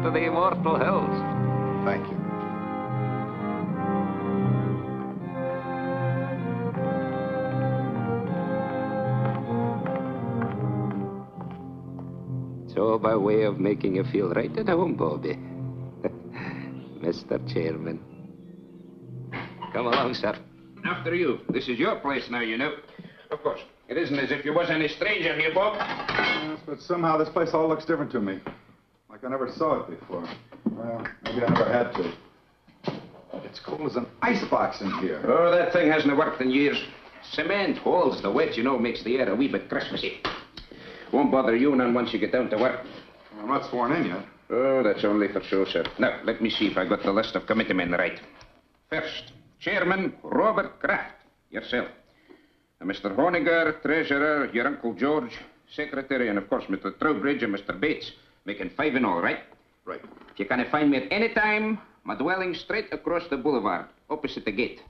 to the immortal hills. Thank you. So, by way of making you feel right at home, Bobby, Mr. Chairman. Come along, sir. After you. This is your place now, you know. Of course, it isn't as if you was any stranger here, Bob. Yes, but somehow this place all looks different to me. Like I never saw it before. Well, maybe I never had to. It's cold as an icebox in here. Oh, that thing hasn't worked in years. Cement holds the wet, you know, makes the air a wee bit Christmassy. Won't bother you none once you get down to work. I'm not sworn in yet. Oh, that's only for show, sir. Now, let me see if I got the list of committee men right. First, Chairman Robert Kraft, yourself. Mr. Honiger, Treasurer, your Uncle George, Secretary, and of course Mr. Trowbridge and Mr. Bates, making 5 in all, right? Right. If you can find me at any time, my dwelling straight across the boulevard, opposite the gate.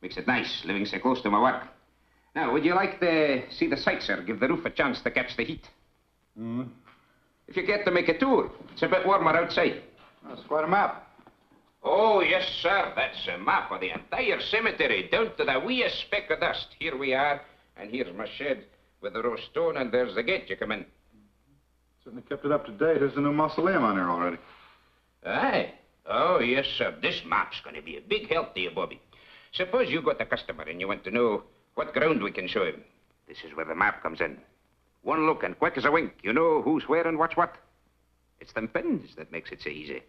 Makes it nice, living so close to my work. Now, would you like to see the sights, sir? Give the roof a chance to catch the heat. Mm-hmm. If you care to make a tour, it's a bit warmer outside. That's quite a map. Oh, yes, sir. That's a map of the entire cemetery, down to the weeest speck of dust. Here we are, and here's my shed with the roast stone, and there's the gate you come in. Certainly kept it up to date. There's a new mausoleum on there already. Aye. Oh, yes, sir. This map's going to be a big help to you, Bobby. Suppose you got a customer and you want to know what ground we can show him. This is where the map comes in. One look and quick as a wink, you know who's where and what's what. It's them pins that makes it so easy.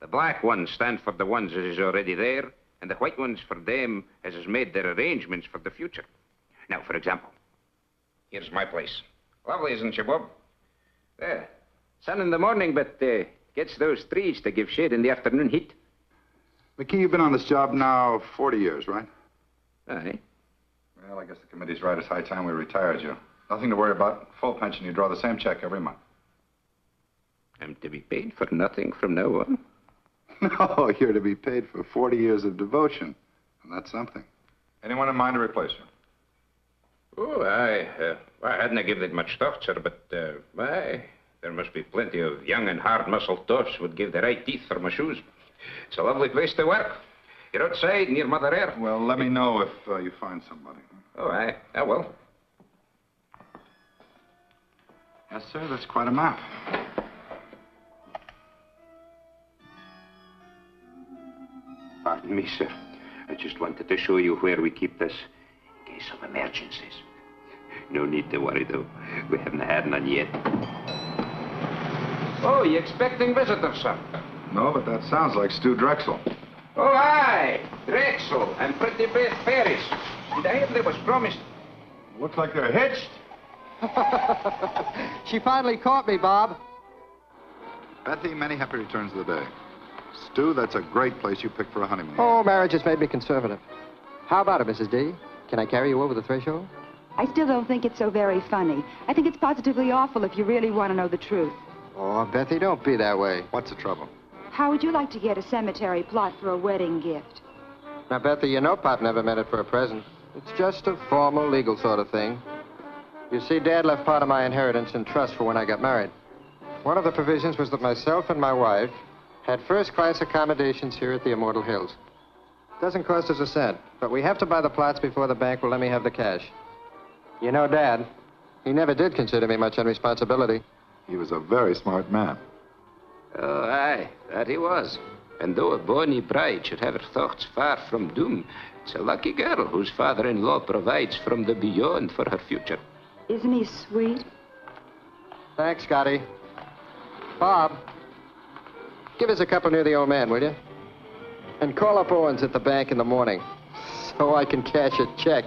The black ones stand for the ones that is already there, and the white ones for them as has made their arrangements for the future. Now, for example, here's my place. Lovely, isn't she, Bob? There. Sun in the morning, but gets those trees to give shade in the afternoon heat. McKee, you've been on this job now 40 years, right? Aye. Well, I guess the committee's right. It's high time we retired you. Nothing to worry about. Full pension. You draw the same check every month. I'm to be paid for nothing from now on. No, you're to be paid for 40 years of devotion. And that's something. Anyone in mind to replace you? Oh, I hadn't given it much thought, sir, but, there must be plenty of young and hard-muscled toffs would give the right teeth for my shoes. It's a lovely place to work. You're outside, near Mother Air. Well, let me know if you find somebody. Oh, I will. Yes, sir, that's quite a map. Pardon me, sir. I just wanted to show you where we keep this in case of emergencies. No need to worry, though. We haven't had none yet. Oh, you expecting visitors, sir? No, but that sounds like Stu Drexel. Oh, aye. Drexel and Pretty Beth Ferris. Did I hear they was promised? Looks like they're hitched. She finally caught me, Bob. Bethy, many happy returns of the day. Stu, that's a great place you picked for a honeymoon. Oh, marriage has made me conservative. How about it, Mrs. D? Can I carry you over the threshold? I still don't think it's so very funny. I think it's positively awful if you really want to know the truth. Oh, Bethy, don't be that way. What's the trouble? How would you like to get a cemetery plot for a wedding gift? Now, Bethy, you know Pop never meant it for a present. It's just a formal, legal sort of thing. You see, Dad left part of my inheritance in trust for when I got married. One of the provisions was that myself and my wife had first-class accommodations here at the Immortal Hills. Doesn't cost us a cent, but we have to buy the plots before the bank will let me have the cash. You know, Dad, he never did consider me much on responsibility. He was a very smart man. Oh, aye, that he was. And though a bonny bride should have her thoughts far from doom, it's a lucky girl whose father-in-law provides from the beyond for her future. Isn't he sweet? Thanks, Scotty. Bob, give us a couple near the old man, will you? And call up Owens at the bank in the morning so I can cash a check.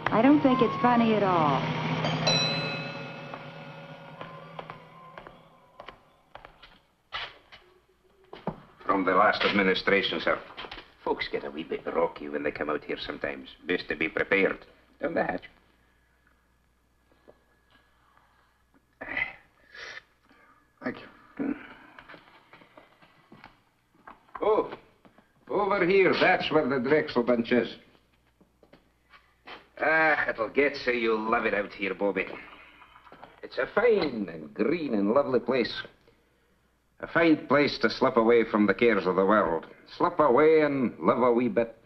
I don't think it's funny at all. From the last administration, sir. Folks get a wee bit rocky when they come out here sometimes. Best to be prepared. Down the hatch. Thank you. Oh, over here. That's where the Drexel bunch is. It'll get so you'll love it out here, Bobby. It's a fine and green and lovely place. A fine place to slip away from the cares of the world. Slip away and live a wee bit.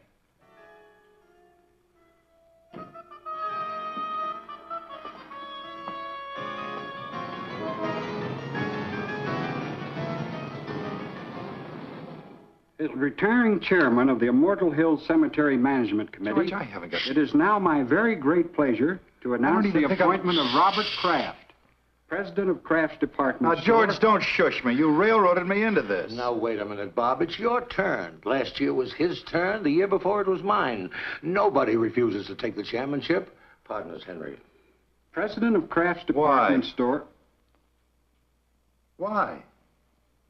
As retiring chairman of the Immortal Hills Cemetery Management Committee, George, I haven't got... it is now my very great pleasure to announce the appointment of Robert Kraft, president of Kraft's department. Now, George, don't shush me. You railroaded me into this. Now, wait a minute, Bob. It's your turn. Last year was his turn. The year before it was mine. Nobody refuses to take the chairmanship. Partners, Henry. President of Kraft's department store. Why?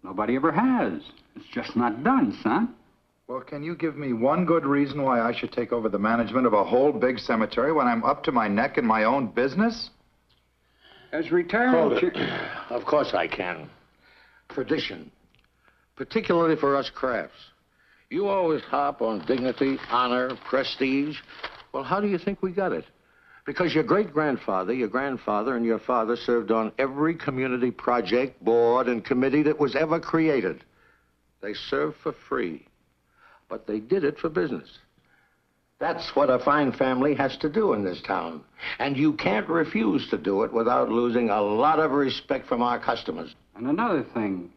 Nobody ever has. It's just not done, son. Well, can you give me one good reason why I should take over the management of a whole big cemetery when I'm up to my neck in my own business? As retiring... Of course I can. Tradition. Particularly for us Krafts. You always harp on dignity, honor, prestige. Well, how do you think we got it? Because your great-grandfather, your grandfather, and your father served on every community project, board, and committee that was ever created. They served for free, but they did it for business. That's what a fine family has to do in this town. And you can't refuse to do it without losing a lot of respect from our customers. And another thing,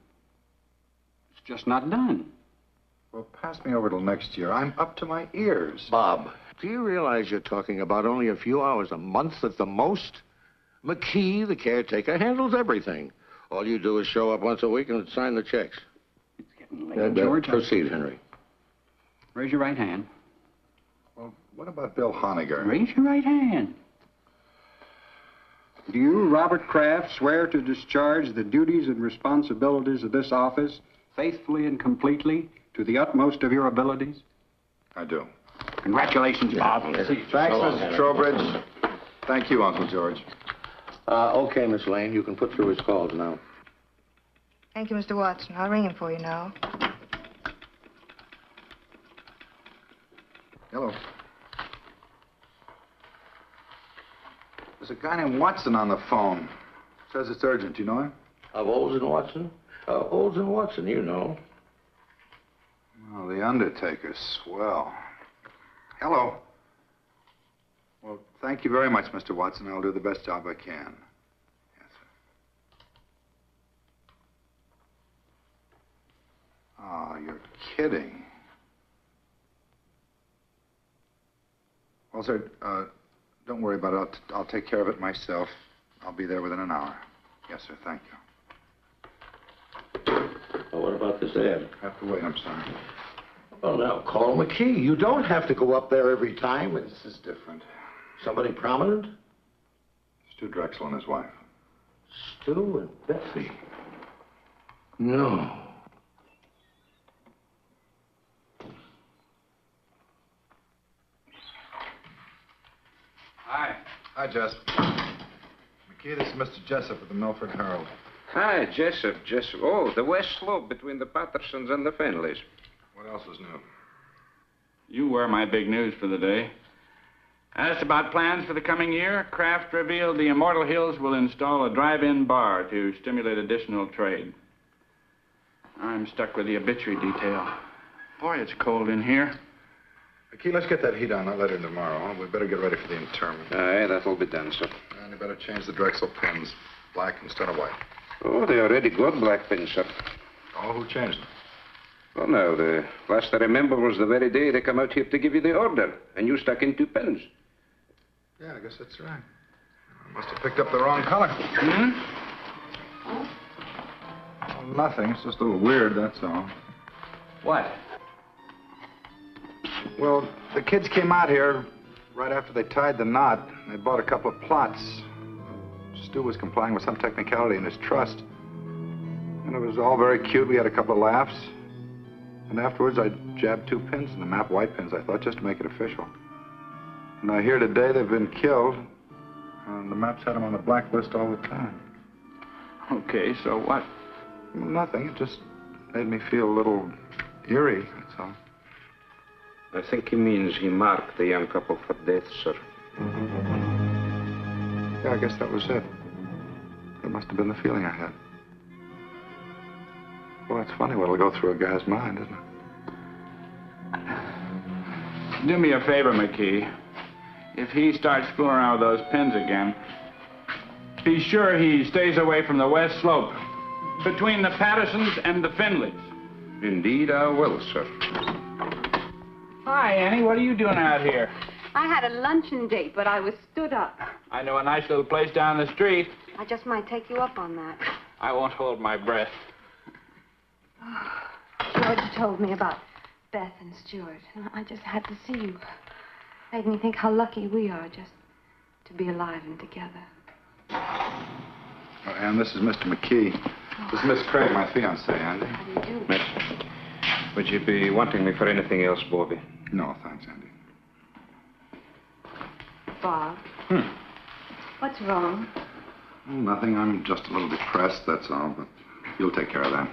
it's just not done. Well, pass me over till next year. I'm up to my ears. Bob, do you realize you're talking about only a few hours a month at the most? McKee, the caretaker, handles everything. All you do is show up once a week and sign the checks. It's getting late, George. Proceed, Henry. Raise your right hand. Well, what about Bill Honiger? Raise your right hand. Do you, Robert Kraft, swear to discharge the duties and responsibilities of this office faithfully and completely to the utmost of your abilities? I do. Congratulations, Bob. Thanks, Mrs. Trowbridge. Thank you, Uncle George. Okay, Miss Lane, you can put through his calls now. Thank you, Mr. Watson. I'll ring him for you now. Hello. There's a guy named Watson on the phone. Says it's urgent. You know him? Of Olds and Watson? Olds and Watson, you know. Oh, the Undertaker's swell. Hello. Well, thank you very much, Mr. Watson. I'll do the best job I can. Yes, sir. Oh, you're kidding. Well, sir, don't worry about it. I'll take care of it myself. I'll be there within an hour. Yes, sir. Thank you. Well, what about this ad? I have to wait. I'm sorry. Well, now, call McKee. You don't have to go up there every time. This is different. Somebody prominent? Stu Drexel and his wife. Stu and Betsy. No. Hi. Hi, Jess. McKee, this is Mr. Jessup of the Milford Herald. Hi, Jessup. Oh, the west slope between the Pattersons and the Fenleys. What else is new? You were my big news for the day. Asked about plans for the coming year, Kraft revealed the Immortal Hills will install a drive-in bar to stimulate additional trade. I'm stuck with the obituary detail. Boy, it's cold in here. McKee, let's get that heat on that letter tomorrow. We better get ready for the interment. Aye, that'll be done, sir. And you better change the Drexel pins. Black instead of white. Oh, they already got black pins, sir. Oh, who changed them? Well, now, the last I remember was the very day they come out here to give you the order, and you stuck in 2 pins. Yeah, I guess that's right. I must have picked up the wrong color. Well, nothing. It's just a little weird, that's all. What? Well, the kids came out here right after they tied the knot. They bought a couple of plots. Stu was complying with some technicality in his trust. And it was all very cute. We had a couple of laughs. And afterwards, I jabbed 2 pins in the map, white pins, I thought, just to make it official. And I hear today they've been killed. And the maps had them on the blacklist all the time. Okay, so what? Well, nothing. It just made me feel a little eerie, that's all. I think he means he marked the young couple for death, sir. Yeah, I guess that was it. That must have been the feeling I had. Well, it's funny what'll go through a guy's mind, isn't it? Do me a favor, McKee. If he starts fooling around with those pins again, be sure he stays away from the west slope, between the Pattersons and the Findleys. Indeed, I will, sir. Hi, Annie. What are you doing out here? I had a luncheon date, but I was stood up. I know a nice little place down the street. I just might take you up on that. I won't hold my breath. George told me about Beth and Stuart, and I just had to see you. Made me think how lucky we are just to be alive and together. Oh, Ann, this is Mr. McKee. This is Miss Craig, my fiancée, Andy. How do you do? Miss, would you be wanting me for anything else, Bobby? No, thanks, Andy. Bob. What's wrong? Oh, nothing. I'm just a little depressed, that's all, but you'll take care of that.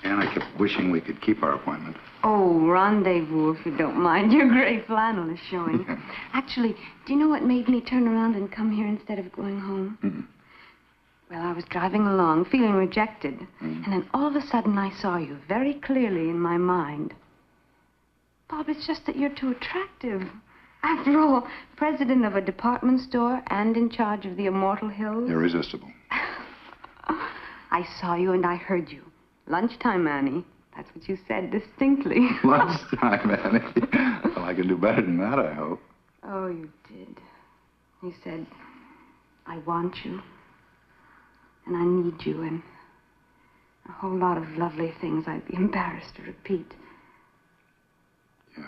Ann, I kept wishing we could keep our appointment. Oh, rendezvous, if you don't mind. Your gray flannel is showing. Actually, do you know what made me turn around and come here instead of going home? Well, I was driving along, feeling rejected. And then all of a sudden I saw you very clearly in my mind. Bob, it's just that you're too attractive. After all, president of a department store and in charge of the Immortal Hills. Irresistible. I saw you and I heard you. Lunchtime, Annie. That's what you said distinctly. Lunchtime, Annie. Well, I can do better than that, I hope. Oh, you did. You said, I want you. And I need you, and a whole lot of lovely things I'd be embarrassed to repeat. Yeah.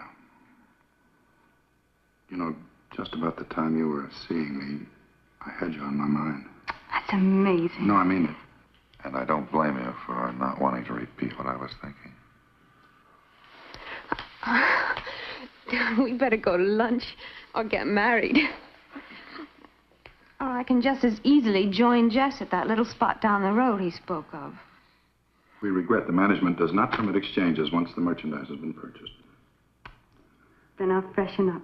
You know, just about the time you were seeing me, I had you on my mind. That's amazing. No, I mean it. And I don't blame you for not wanting to repeat what I was thinking. We better go to lunch or get married. Or I can just as easily join Jess at that little spot down the road he spoke of. We regret the management does not permit exchanges once the merchandise has been purchased. Then I'll freshen up.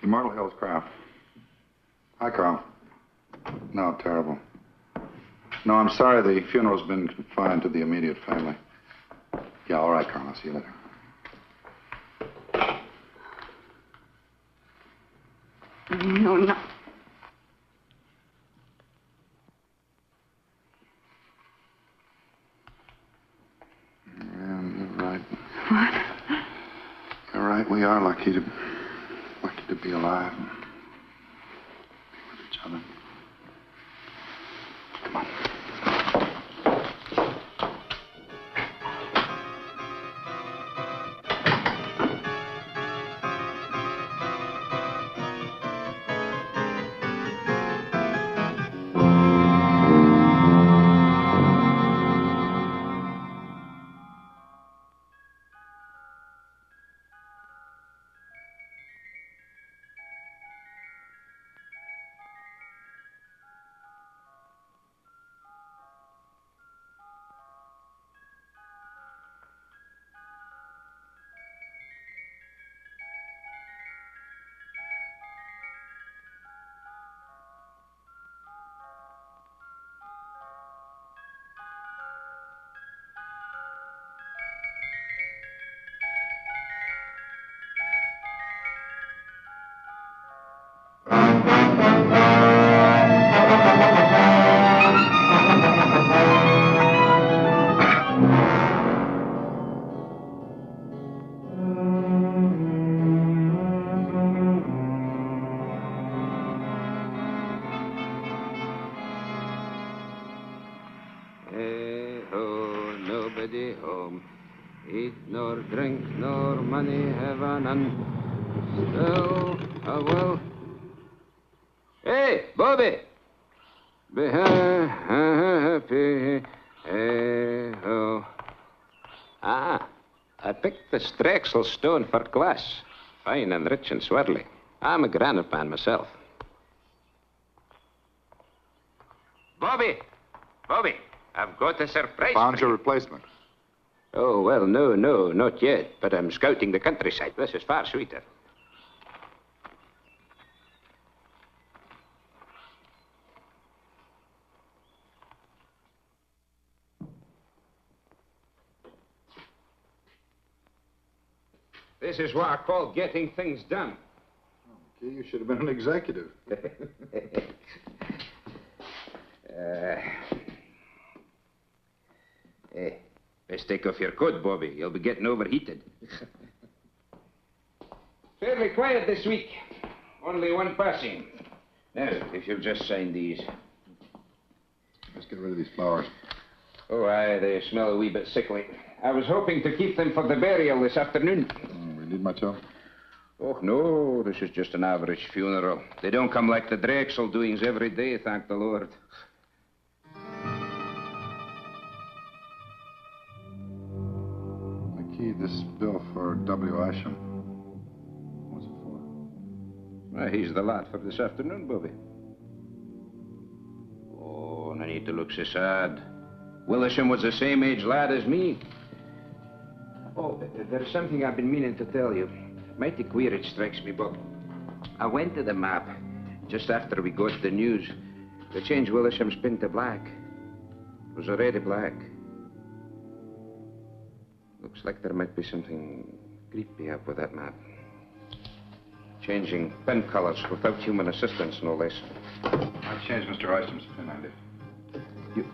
Immortal Hills, Kraft. Hi, Carl. No, terrible. No, I'm sorry. The funeral's been confined to the immediate family. Yeah, all right, Carl. I'll see you later. No, no. Yeah, you're right. What? You're right. We are lucky to be alive and be with each other. Come on. Nobody home. Eat nor drink nor money have none. Still, well, Hey, Bobby! Ah, I picked the Strexel stone for glass. Fine and rich and swirly. I'm a granite man myself. Bobby! Bobby, I've got a surprise. Found your replacement. Oh, well, no, not yet. But I'm scouting the countryside. This is far sweeter. This is what I call getting things done. Okay, you should have been an executive. Hey, best take off your coat, Bobby. You'll be getting overheated. Fairly quiet this week. Only one passing. Now, if you'll just sign these. Let's get rid of these flowers. Oh, aye, they smell a wee bit sickly. I was hoping to keep them for the burial this afternoon. We need much help? Oh, no, this is just an average funeral. They don't come like the Drexel doings every day, thank the Lord. McKee, this bill for W. Isham. What's it for? Well, he's the lad for this afternoon, Bobby. Oh, no need to look so sad. Willisham was the same age lad as me. Oh, there's something I've been meaning to tell you. Mighty queer it strikes me, Bob. I went to the map just after we got the news. They changed Willisham's pin to black. It was already black. Looks like there might be something creepy up with that map. Changing pen colors without human assistance, no less. I changed Mr. Isham's pin, I did.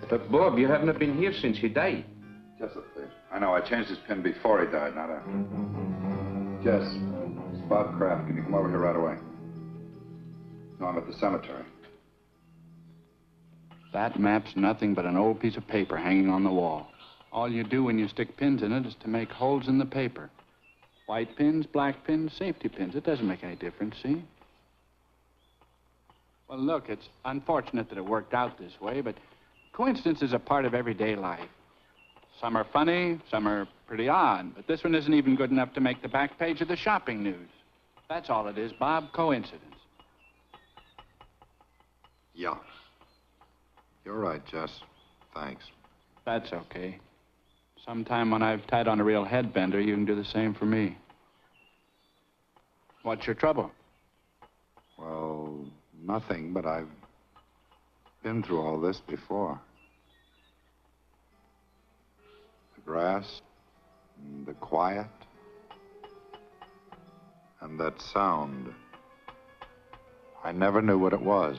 But, Bob, you haven't been here since he died. Jess, please. I know, I changed his pin before he died, not after. Jess, it's Bob Kraft. Can you come over here right away? No, I'm at the cemetery. That map's nothing but an old piece of paper hanging on the wall. All you do when you stick pins in it is to make holes in the paper. White pins, black pins, safety pins. It doesn't make any difference, see? Well, look, it's unfortunate that it worked out this way, but coincidences are part of everyday life. Some are funny, some are pretty odd, but this one isn't even good enough to make the back page of the shopping news. That's all it is, Bob, coincidence. Yeah. You're right, Jess. Thanks. That's okay. Sometime when I've tied on a real headbender, you can do the same for me. What's your trouble? Well, nothing, but I've been through all this before. The grass, and the quiet, and that sound. I never knew what it was.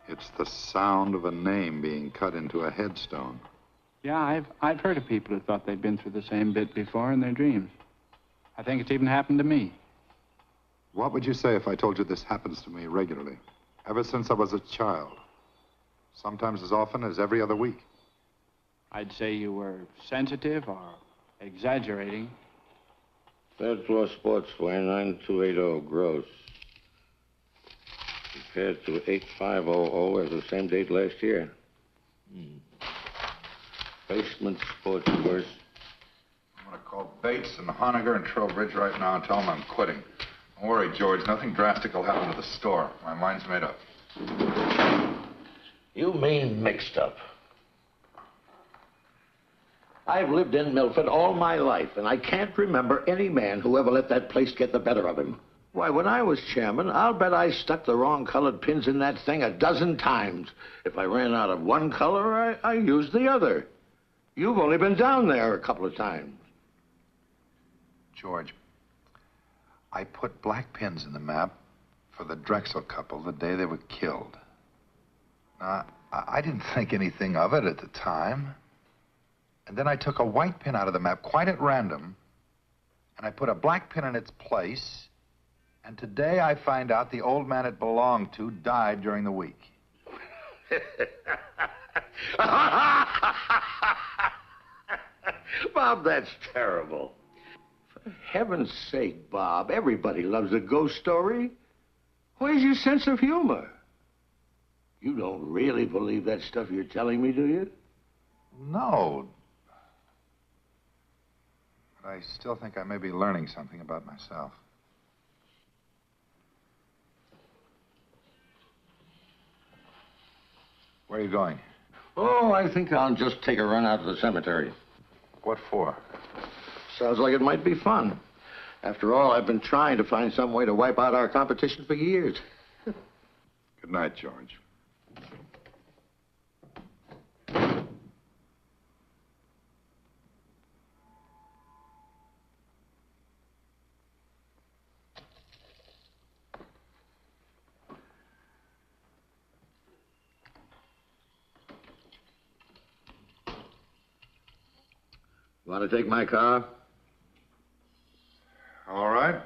It's the sound of a name being cut into a headstone. Yeah, I've heard of people who thought they'd been through the same bit before in their dreams. I think it's even happened to me. What would you say if I told you this happens to me regularly? Ever since I was a child. Sometimes as often as every other week. I'd say you were sensitive or exaggerating. Third floor sportswear, 9280 gross. Compared to 8500 as the same date last year. Basement sportswear. I'm going to call Bates and Honegger and Trowbridge right now and tell them I'm quitting. Don't worry, George. Nothing drastic will happen to the store. My mind's made up. You mean mixed up? I've lived in Milford all my life, and I can't remember any man who ever let that place get the better of him. Why, when I was chairman, I'll bet I stuck the wrong colored pins in that thing 12 times. If I ran out of one color, I used the other. You've only been down there a couple of times. George, I put black pins in the map for the Drexel couple the day they were killed. Now, I didn't think anything of it at the time. And then I took a white pin out of the map quite at random, and I put a black pin in its place, and today I find out the old man it belonged to died during the week. Bob, that's terrible. For heaven's sake, Bob, everybody loves a ghost story. Where's your sense of humor? You don't really believe that stuff you're telling me, do you? No. But I still think I may be learning something about myself. Where are you going? Oh, I think I'll just take a run out to the cemetery. What for? Sounds like it might be fun. After all, I've been trying to find some way to wipe out our competition for years. Good night, George. Want to take my car? All right.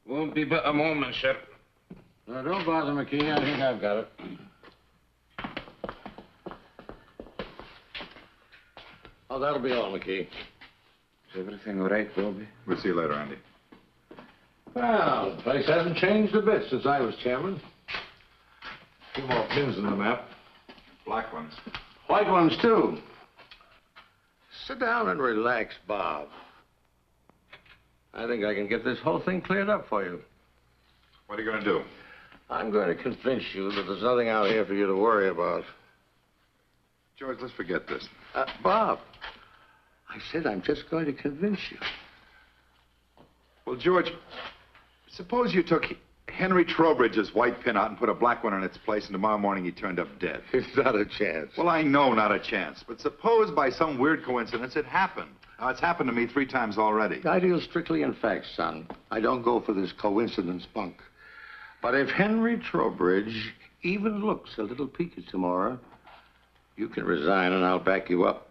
Won't be but a moment, sir. No, don't bother, McKee. I think I've got it. Oh, that'll be all, McKee. Is everything all right, Bobby? We'll see you later, Andy. Well, the place hasn't changed a bit since I was chairman. A few more pins in the map. Black ones. White ones, too. Sit down and relax, Bob. I think I can get this whole thing cleared up for you. What are you going to do? I'm going to convince you that there's nothing out here for you to worry about. George, let's forget this. Bob, I said I'm just going to convince you. Well, George, suppose you took Henry Trowbridge's white pin out and put a black one in its place, and tomorrow morning he turned up dead. It's not a chance. Well, I know not a chance, but suppose by some weird coincidence it happened. Now, it's happened to me 3 times already. I deal strictly in facts, son. I don't go for this coincidence bunk. But if Henry Trowbridge even looks a little peaked tomorrow, you can resign and I'll back you up.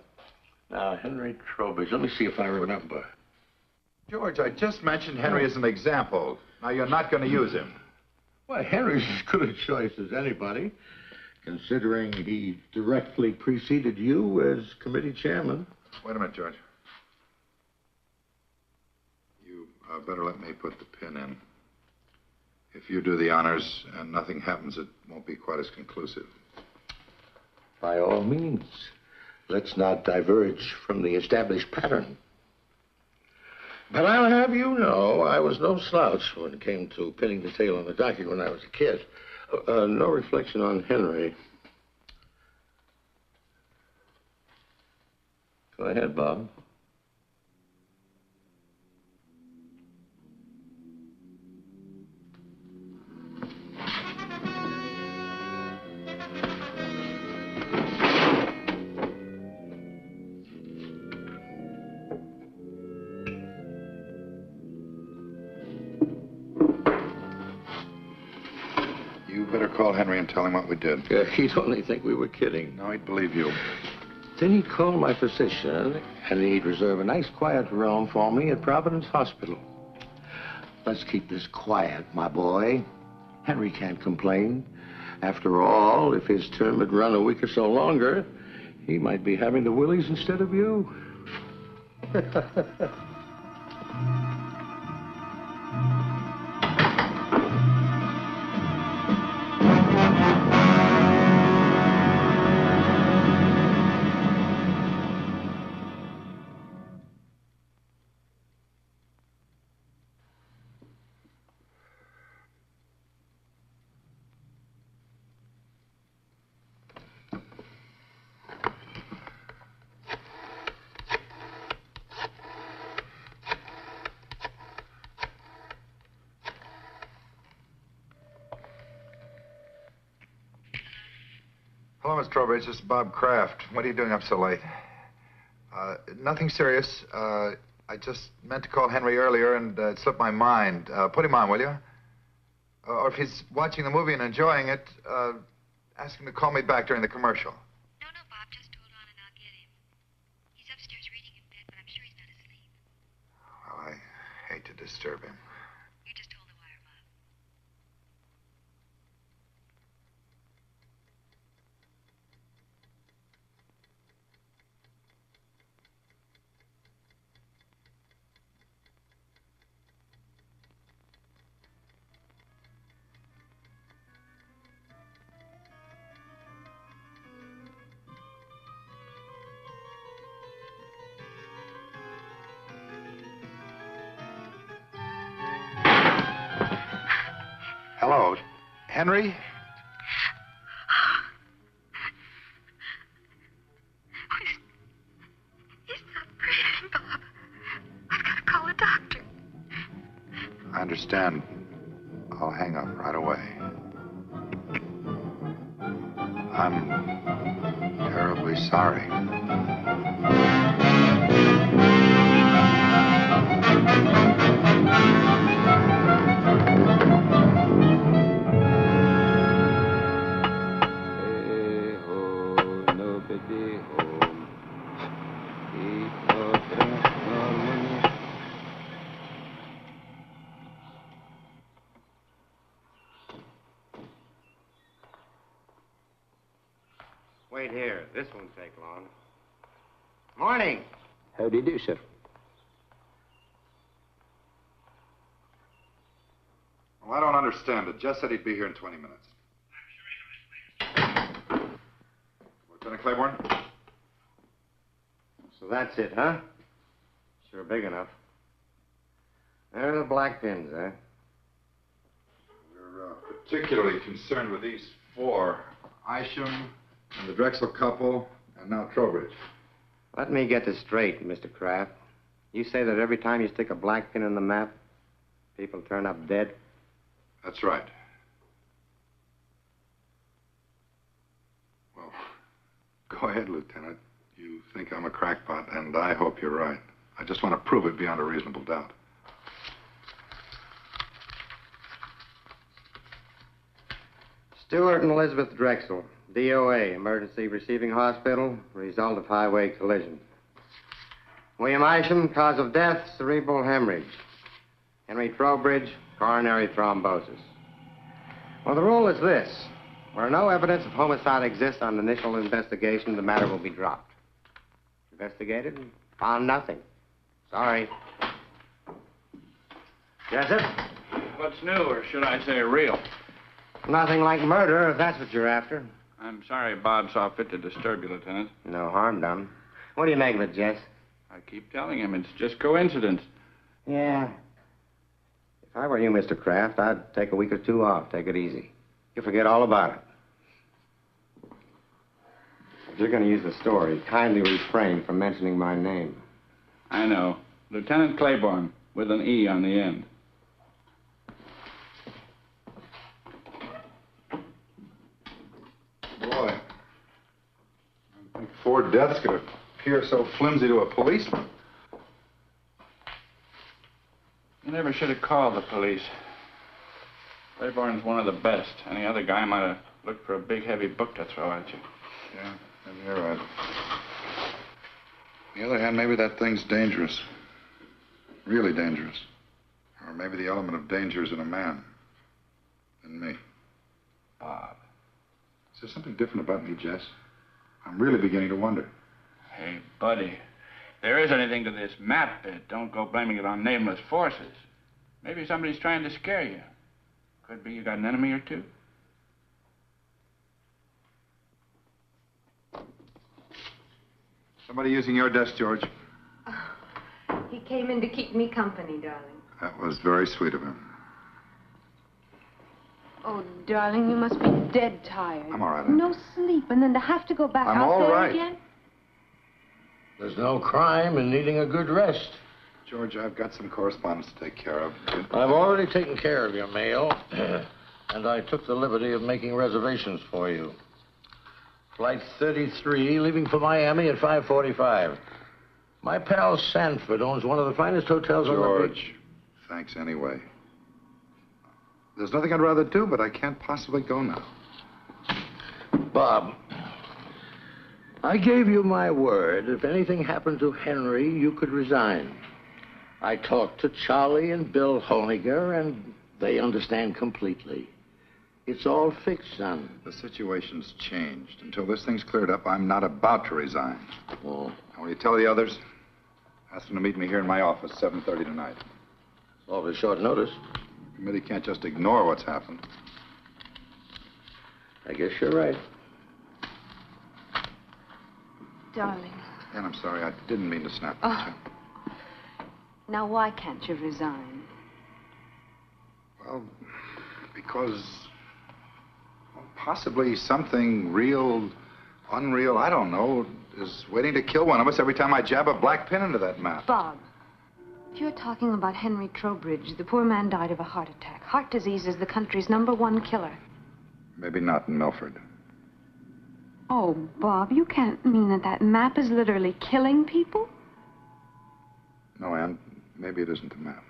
Now, Henry Trowbridge, let me see if I remember. George, I just mentioned Henry as an example. Now, you're not going to use him. Well, Henry's as good a choice as anybody, considering he directly preceded you as committee chairman. Wait a minute, George. You better let me put the pin in. If you do the honors and nothing happens, it won't be quite as conclusive. By all means, let's not diverge from the established pattern. But I'll have you know, I was no slouch when it came to pinning the tail on the donkey when I was a kid. No reflection on Henry. Go ahead, Bob. Call Henry and tell him what we did. He'd only think we were kidding. No, he'd believe you. Then he'd call my physician, and he'd reserve a nice quiet room for me at Providence Hospital. Let's keep this quiet, my boy. Henry can't complain. After all, if his term had run a week or so longer, he might be having the willies instead of you. Hello, Miss Trowbridge. This is Bob Kraft. What are you doing up so late? Nothing serious. I just meant to call Henry earlier and it slipped my mind. Put him on, will you? Or if he's watching the movie and enjoying it, ask him to call me back during the commercial. No, Bob, just hold on and I'll get him. He's upstairs reading in bed, but I'm sure he's not asleep. disturb him. You just hold the wire, Bob. Hello, Henry? He's not breathing, Bob. I've got to call a doctor. I understand. I'll hang up right away. I'm terribly sorry. Wait here. This won't take long. Morning. How do you do, sir? Well, I don't understand it. Jess said he'd be here in 20 minutes. Lieutenant Claiborne? So that's it, huh? Sure big enough. There are the black pins, eh? We're particularly concerned with these four. Isham, and the Drexel couple, and now Trowbridge. Let me get this straight, Mr. Kraft. You say that every time you stick a black pin in the map, people turn up dead? That's right. Well, go ahead, Lieutenant. You think I'm a crackpot, and I hope you're right. I just want to prove it beyond a reasonable doubt. Stewart and Elizabeth Drexel, DOA, emergency receiving hospital, result of highway collision. William Isham, cause of death, cerebral hemorrhage. Henry Trowbridge, coronary thrombosis. Well, the rule is this. Where no evidence of homicide exists on initial investigation, the matter will be dropped. Investigated and found nothing. Sorry. Jessup? What's new, or should I say real? Nothing like murder, if that's what you're after. I'm sorry Bob saw fit to disturb you, Lieutenant. No harm done. What do you make of it, Jess? I keep telling him it's just coincidence. Yeah. If I were you, Mr. Kraft, I'd take a week or two off. Take it easy. You forget all about it. If you're going to use the story, kindly refrain from mentioning my name. I know. Lieutenant Claiborne, with an E on the end. Boy, I think 4 deaths could appear so flimsy to a policeman. You never should have called the police. Claiborne's one of the best. Any other guy might have looked for a big, heavy book to throw at you. Yeah, maybe you're right. On the other hand, maybe that thing's dangerous. Really dangerous. Or maybe the element of danger is in a man. In me. Bob. Is there something different about me, Jess? I'm really beginning to wonder. Hey, buddy. If there is anything to this map bit, don't go blaming it on nameless forces. Maybe somebody's trying to scare you. Could be you got an enemy or two. Somebody using your desk, George. He came in to keep me company, darling. That was very sweet of him. Oh, darling, you must be dead tired. I'm all right. No sleep, and then to have to go back I'm out all there right. again? There's no crime in needing a good rest. George, I've got some correspondence to take care of. I've already taken care of your mail, and I took the liberty of making reservations for you. Flight 33, leaving for Miami at 5:45. My pal Sanford owns one of the finest hotels on the beach. George, thanks anyway. There's nothing I'd rather do, but I can't possibly go now. Bob, I gave you my word. If anything happened to Henry, you could resign. I talked to Charlie and Bill Honiger, and they understand completely. It's all fixed, son. The situation's changed. Until this thing's cleared up, I'm not about to resign. Oh. Now, will you tell the others? Ask them to meet me here in my office, 7:30 tonight. Awfully short notice. The committee can't just ignore what's happened. I guess you're right. Darling. And I'm sorry, I didn't mean to snap at you. Now, why can't you resign? Well, because possibly something real, unreal, I don't know, is waiting to kill one of us every time I jab a black pin into that map. Bob, if you're talking about Henry Trowbridge, the poor man died of a heart attack. Heart disease is the country's #1 killer. Maybe not in Milford. Oh, Bob, you can't mean that that map is literally killing people? No, Ann, maybe it isn't the map.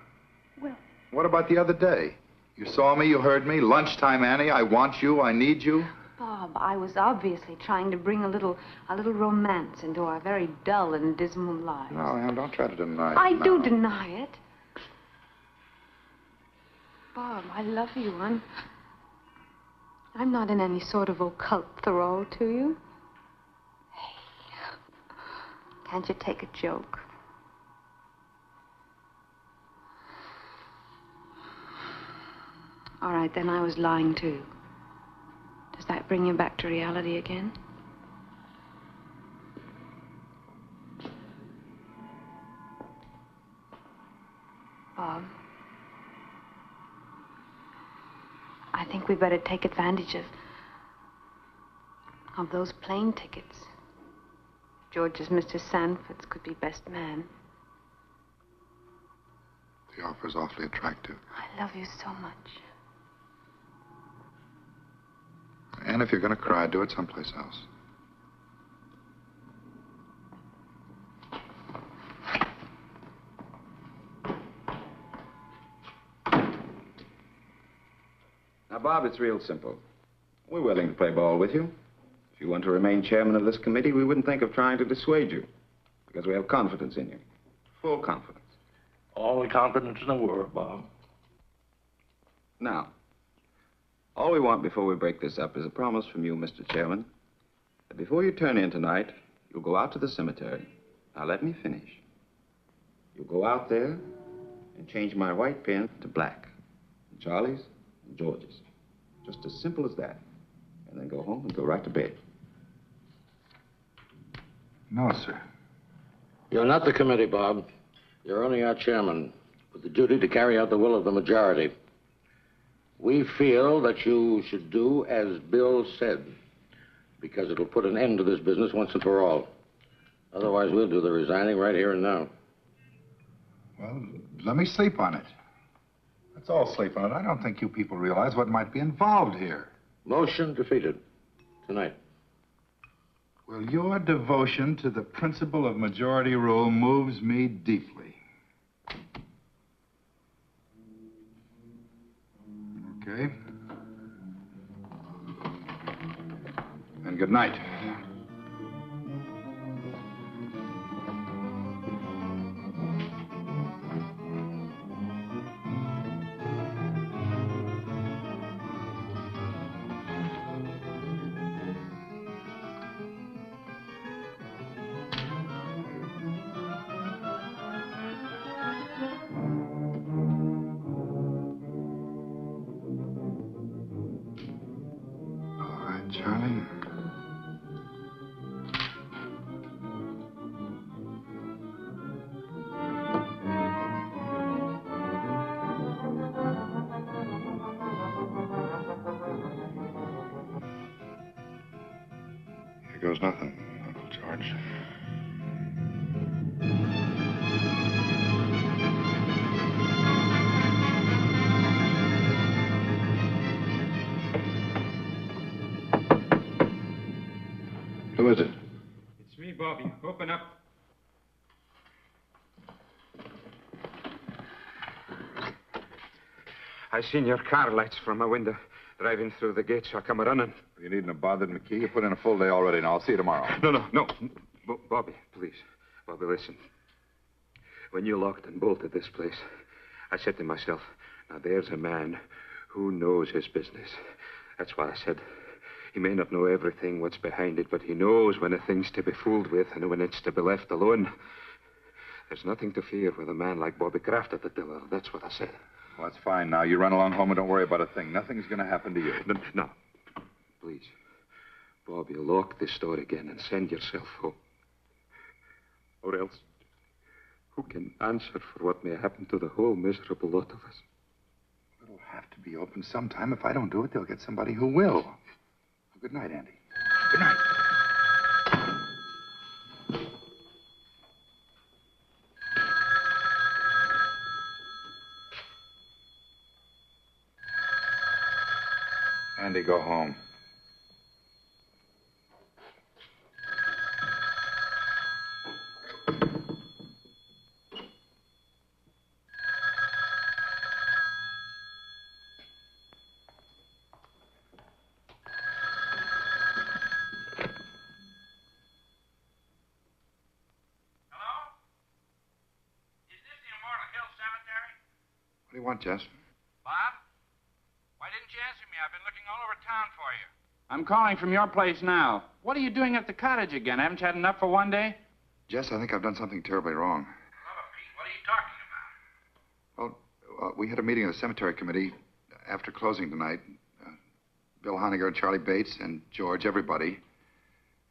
Well... What about the other day? You saw me, you heard me. Lunchtime, Annie, I want you, I need you. Bob, I was obviously trying to bring a little romance into our very dull and dismal lives. No, Ann, don't try to deny it. I now. do deny it. Bob, I love you. I'm not in any sort of occult thrall to you. Hey, can't you take a joke? All right, then I was lying too. Does that bring you back to reality again? Bob, I think we better take advantage of those plane tickets. George's Mr. Sanford's could be best man. The offer's awfully attractive. I love you so much. And if you're going to cry, do it someplace else. Now, Bob, it's real simple. We're willing to play ball with you. If you want to remain chairman of this committee, we wouldn't think of trying to dissuade you, because we have confidence in you. Full confidence. All the confidence in the world, Bob. Now, all we want before we break this up is a promise from you, Mr. Chairman, that before you turn in tonight, you'll go out to the cemetery. Now, let me finish. You'll go out there and change my white pen to black. And Charlie's and George's. Just as simple as that. And then go home and go right to bed. No, sir. You're not the committee, Bob. You're only our chairman, with the duty to carry out the will of the majority. We feel that you should do as Bill said, because it'll put an end to this business once and for all. Otherwise, we'll do the resigning right here and now. Well, let me sleep on it. Let's all sleep on it. I don't think you people realize what might be involved here. Motion defeated. Tonight. Well, your devotion to the principle of majority rule moves me deeply. Okay. And good night. Charlie? Here goes nothing, Uncle George. Who is it? It's me, Bobby. Open up. I seen your car lights from my window driving through the gate, so I come running. You needn't have bothered McKee. You put in a full day already. Now, I'll see you tomorrow. No. Bobby, please. Bobby, listen. when you locked and bolted this place, I said to myself, now there's a man who knows his business. That's what I said. He may not know everything what's behind it, but he knows when a thing's to be fooled with and when it's to be left alone. There's nothing to fear with a man like Bobby Kraft at the tiller. That's what I said. Well, that's fine now. You run along home and don't worry about a thing. Nothing's going to happen to you. No. Please. Bobby, lock this door again and send yourself home. Or else, who can answer for what may happen to the whole miserable lot of us? It'll have to be open sometime. If I don't do it, they'll get somebody who will. Good night, Andy. Good night. Andy, go home. What do you want, Jess? Bob? Why didn't you answer me? I've been looking all over town for you. I'm calling from your place now. What are you doing at the cottage again? Haven't you had enough for one day? Jess, I think I've done something terribly wrong. Hello, Pete. What are you talking about? Well, we had a meeting of the cemetery committee after closing tonight. Bill Honegger, Charlie Bates, and George, everybody.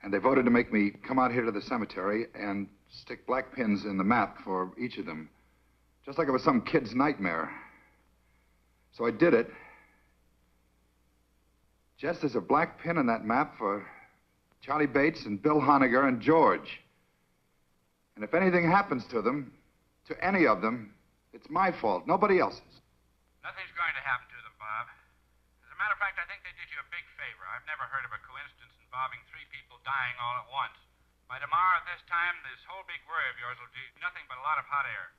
And they voted to make me come out here to the cemetery and stick black pins in the map for each of them. Just like it was some kid's nightmare. So I did it. Jess, there's a black pin in that map for Charlie Bates and Bill Honegger and George. And if anything happens to them, to any of them, it's my fault, nobody else's. Nothing's going to happen to them, Bob. As a matter of fact, I think they did you a big favor. I've never heard of a coincidence involving 3 people dying all at once. By tomorrow at this time, this whole big worry of yours will do nothing but a lot of hot air.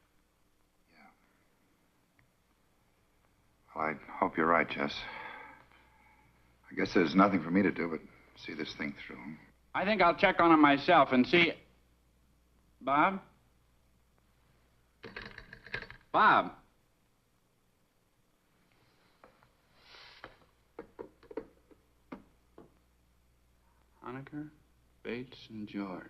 Well, I hope you're right, Jess. I guess there's nothing for me to do but see this thing through. I think I'll check on him myself and see... Bob? Bob? Honegger, Bates, and George.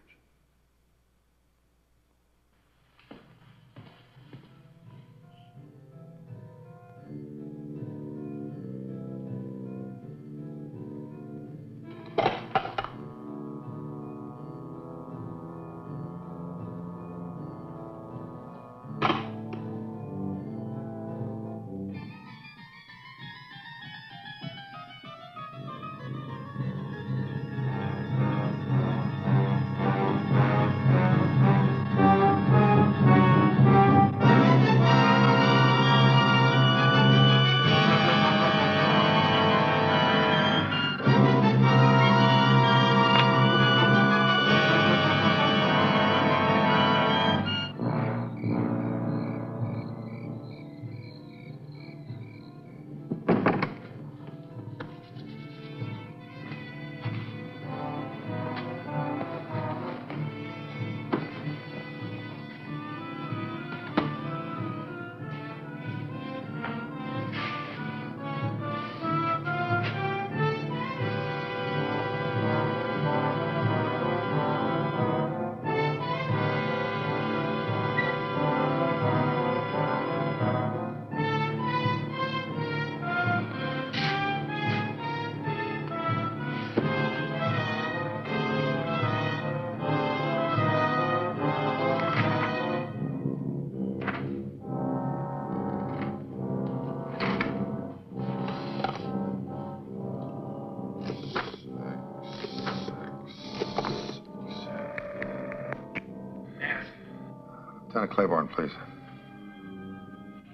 Lieutenant Claiborne, please.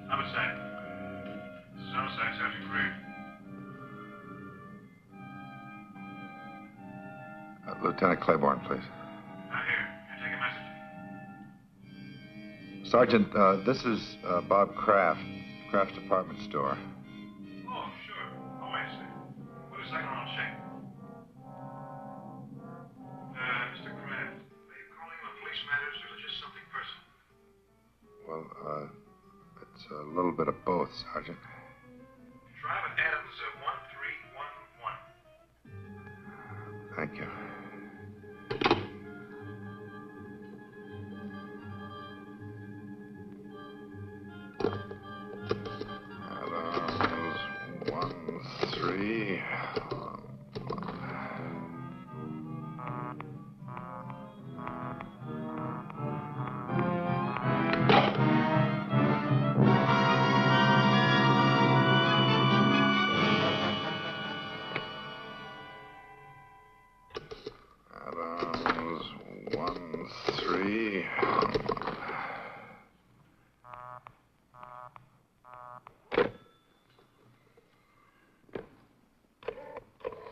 Homicide. This is Homicide, Sergeant Greer. Lieutenant Claiborne, please. Not here. Can I take a message? Sergeant, this is Bob Kraft, Kraft's department store. Oh, sure. Oh, wait a second. Wait a second, I'll check. Mr. Kraft, are you calling on police matters or is it just something personal? Well, it's a little bit of both, Sergeant. Drive at Adams 1311. Thank you. Adams 13.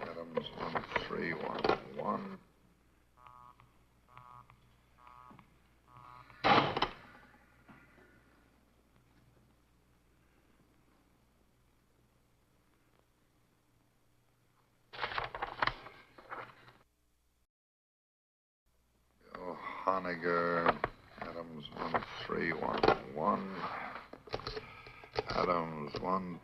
Adams 1311. Bill Honiger, Adams 1311. Adams 1.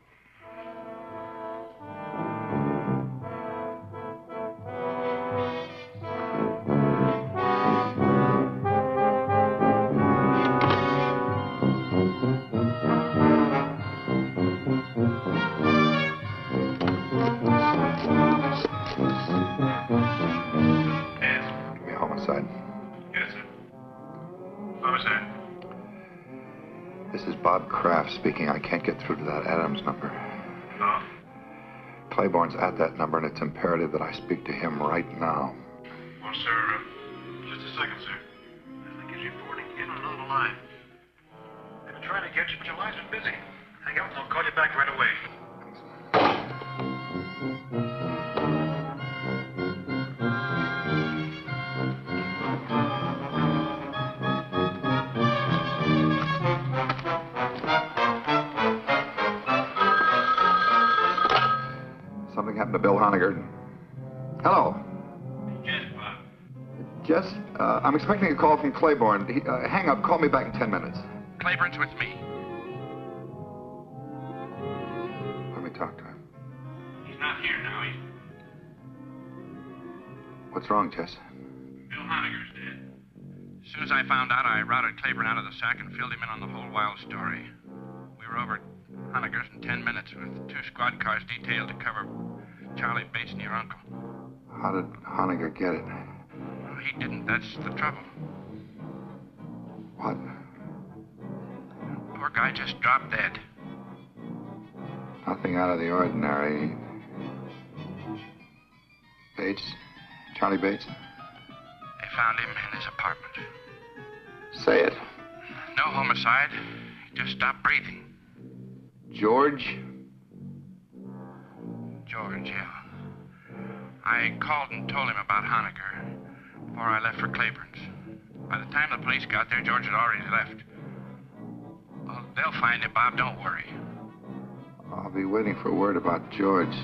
Give me homicide. Yes, sir. Homicide. This is Bob Kraft speaking. I can't get through to that Adams number. Oh? Claiborne's at that number, and it's imperative that I speak to him right now. Well, sir, just a second, sir. I think he's reporting in on another line. They've been trying to get you, but your line's been busy. Hang up and I'll call you back right away. Something happened to Bill Honiger. Hello. Yes, Bob. Jess, I'm expecting a call from Claiborne. Hang up. Call me back in 10 minutes. Claiborne's with me. Let me talk to him. He's not here now. What's wrong, Jess? Bill Honiger's dead. As soon as I found out, I routed Claiborne out of the sack and filled him in on the whole wild story. We were over at Honiger's in 10 minutes with 2 squad cars detailed to cover Charlie Bates and your uncle. How did Honiger get it? Well, he didn't. That's the trouble. What? Poor guy just dropped dead. Nothing out of the ordinary. Bates? Charlie Bates? They found him in his apartment. Say it. No homicide. He just stopped breathing. George? George, yeah. I called and told him about Honiger before I left for Claiborne's. By the time the police got there, George had already left. Well, they'll find him, Bob. Don't worry. I'll be waiting for word about George.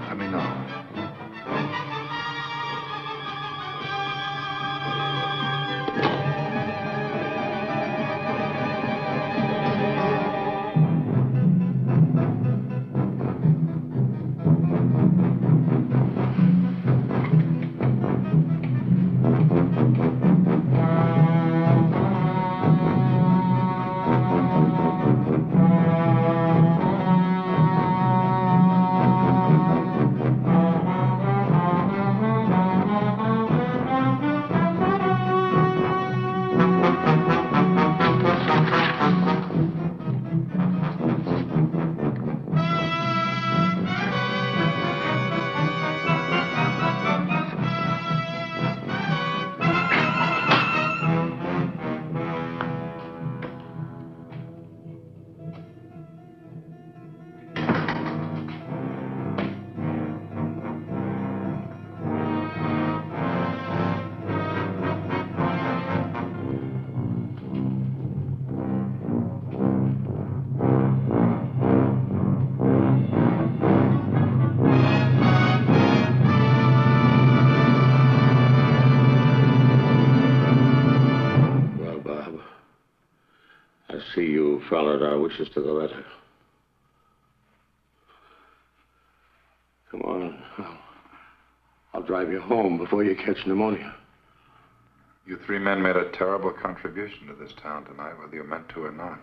Let me know. followed our wishes to the letter. Come on. I'll drive you home before you catch pneumonia. You three men made a terrible contribution to this town tonight, whether you meant to or not.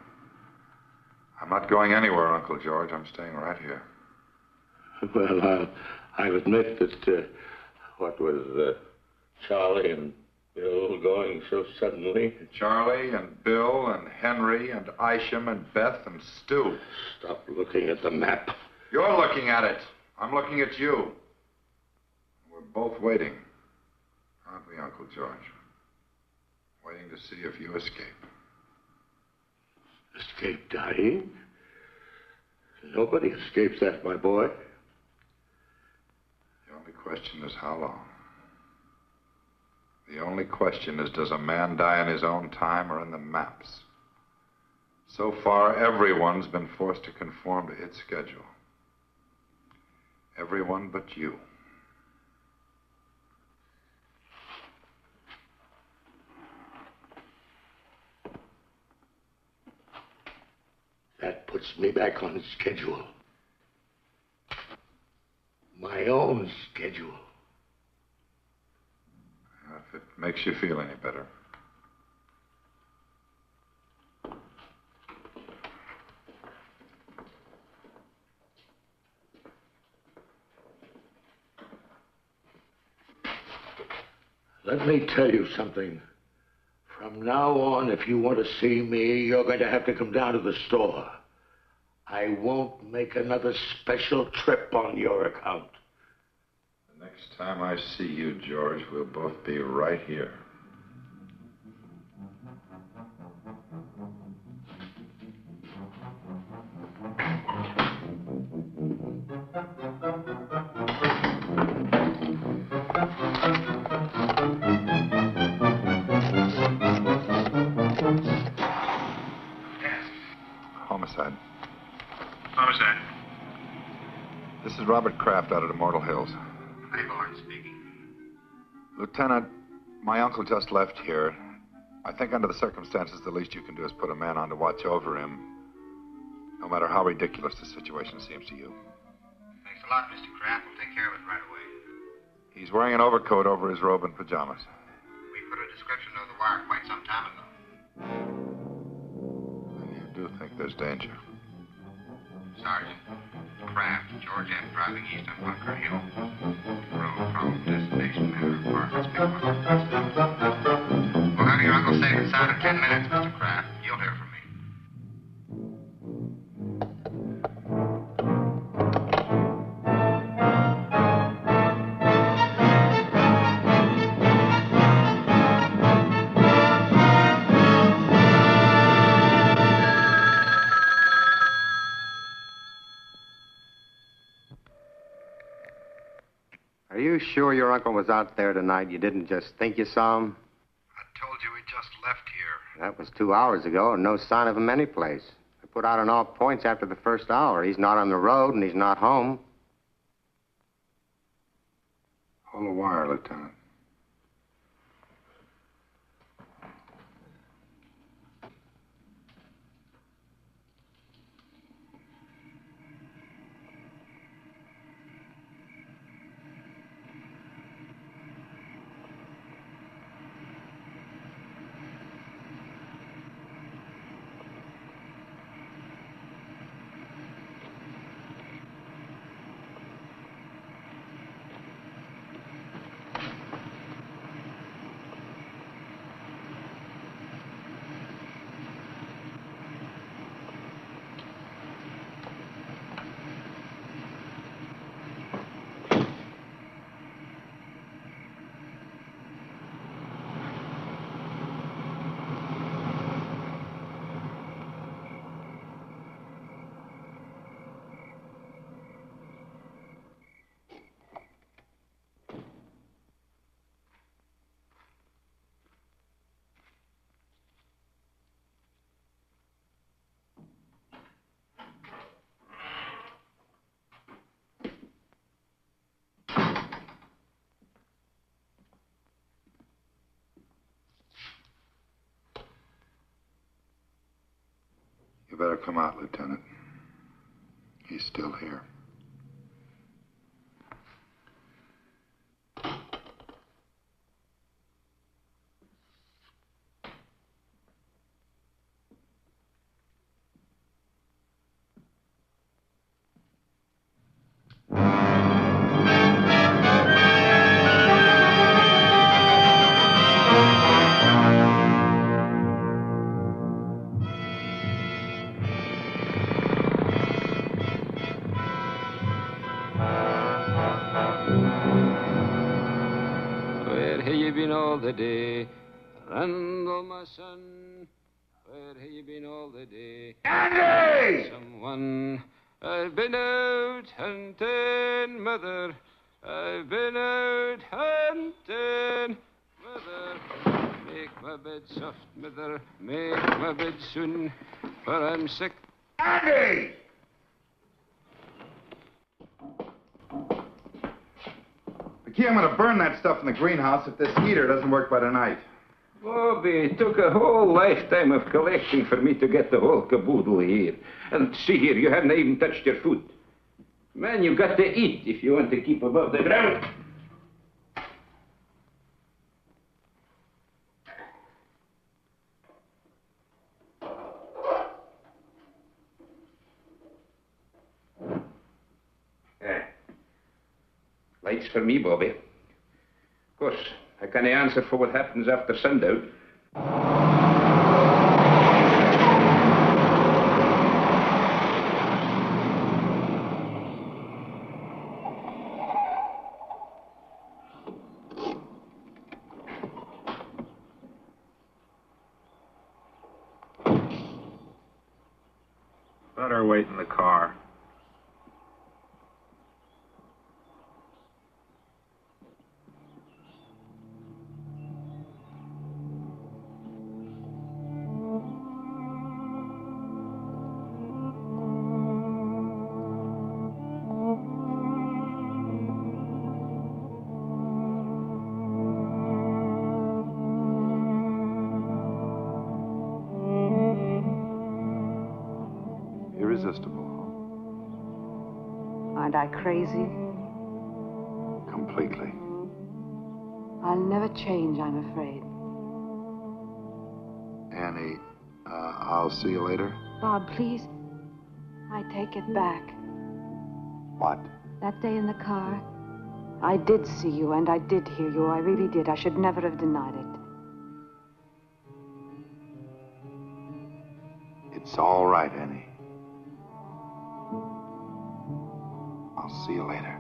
I'm not going anywhere, Uncle George. I'm staying right here. Well, I'll admit that what was Charlie and Bill going so suddenly? Charlie and Bill and Henry and Isham and Beth and Stu. Stop looking at the map. You're looking at it. I'm looking at you. We're both waiting, aren't we, Uncle George? Waiting to see if you escape. Escape dying? Nobody escapes that, my boy. The only question is how long. The only question is, does a man die in his own time or in the maps? So far, everyone's been forced to conform to its schedule. Everyone but you. That puts me back on schedule. My own schedule. If it makes you feel any better. Let me tell you something. From now on, if you want to see me, you're going to have to come down to the store. I won't make another special trip on your account. The next time I see you, George, we'll both be right here. Homicide. Homicide. This is Robert Kraft out at Immortal Hills. Claiborne speaking. Lieutenant, my uncle just left here. I think under the circumstances, the least you can do is put a man on to watch over him, no matter how ridiculous the situation seems to you. Thanks a lot, Mr. Kraft. We'll take care of it right away. He's wearing an overcoat over his robe and pajamas. We put a description of the wire quite some time ago. And you do think there's danger? Sergeant Kraft, George F. driving east on Bunker Hill. Road from destination Manor Apartments, We'll have your uncle safe and sound in 10 minutes, Mr. Kraft. You'll hear from me. Are you sure your uncle was out there tonight? You didn't just think you saw him? I told you he just left here. That was 2 hours ago, and no sign of him anyplace. I put out on all points after the first hour. He's not on the road, and he's not home. Hold the wire, Lieutenant. better come out, Lieutenant. He's still here. Where have you been all the day? Randall, my son. Where have you been all the day? Andy! Someone. I've been out hunting, mother. I've been out hunting, mother. Make my bed soft, mother. Make my bed soon, for I'm sick. Andy! McKee, I'm going to burn that stuff in the greenhouse if this heater doesn't work by tonight. Bobby, it took a whole lifetime of collecting for me to get the whole caboodle here. And see here, you haven't even touched your food. Man, you got to eat if you want to keep above the ground. Lights for me, Bobby. Of course, I can't answer for what happens after sundown. Better wait in the car. Irresistible. Aren't I crazy? Completely. I'll never change, I'm afraid. Annie, I'll see you later. Bob, please. I take it back. What? That day in the car, I did see you and I did hear you. I really did. I should never have denied it. It's all right, Annie. I'll see you later.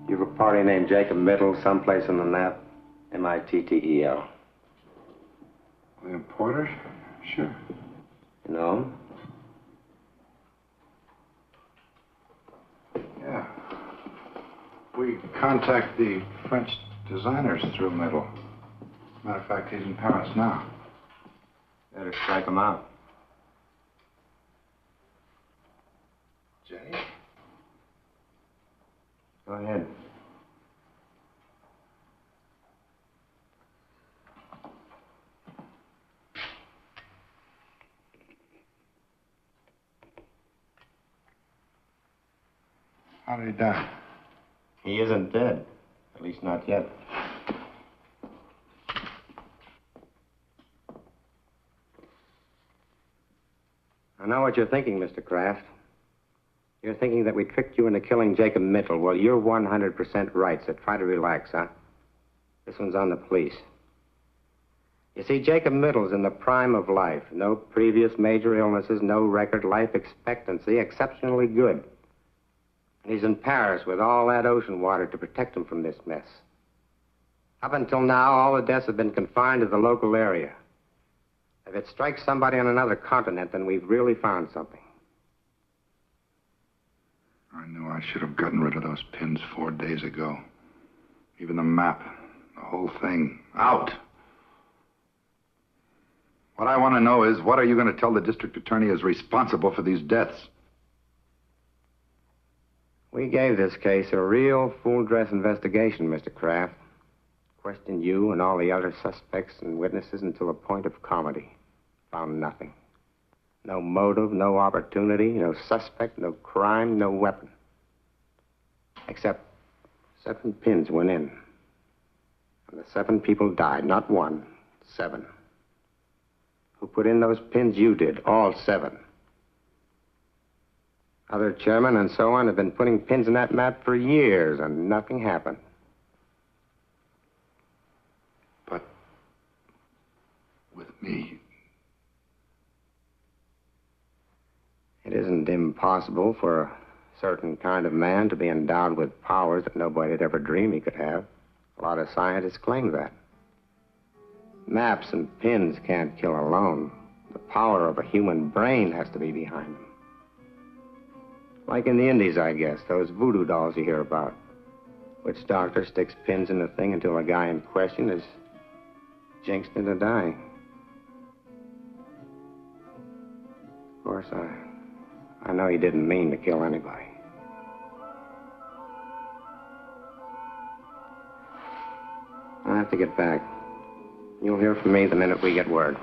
You've a party named Jacob Mittel someplace in the map? M-I-T-T-E-L. William Porter? Sure. You know him? Yeah. We contact the French designers through Middle. Matter of fact, he's in Paris now. Better strike him out. Jenny? Go ahead. How did he die? He isn't dead. At least not yet. I know what you're thinking, Mr. Kraft. You're thinking that we tricked you into killing Jacob Mittel. Well, you're 100% right, so try to relax, huh? This one's on the police. You see, Jacob Mittel's in the prime of life. No previous major illnesses, no record, life expectancy, exceptionally good. And he's in Paris with all that ocean water to protect him from this mess. Up until now, all the deaths have been confined to the local area. If it strikes somebody on another continent, then we've really found something. I knew I should have gotten rid of those pins 4 days ago. Even the map, the whole thing, out. What I want to know is, what are you going to tell the district attorney is responsible for these deaths? We gave this case a real full-dress investigation, Mr. Kraft. Questioned you and all the other suspects and witnesses until the point of comedy. Found nothing. No motive, no opportunity, no suspect, no crime, no weapon. Except 7 pins went in. And the 7 people died. Not 1, 7. Who put in those pins? You did. All 7. Other chairmen and so on have been putting pins in that map for years, and nothing happened. But with me, it isn't impossible for a certain kind of man to be endowed with powers that nobody had ever dreamed he could have. A lot of scientists claim that. Maps and pins can't kill alone. The power of a human brain has to be behind them. Like in the Indies, I guess, those voodoo dolls you hear about. Witch doctor sticks pins in the thing until the guy in question is jinxed into dying. Of course, I know he didn't mean to kill anybody. I have to get back. You'll hear from me the minute we get word.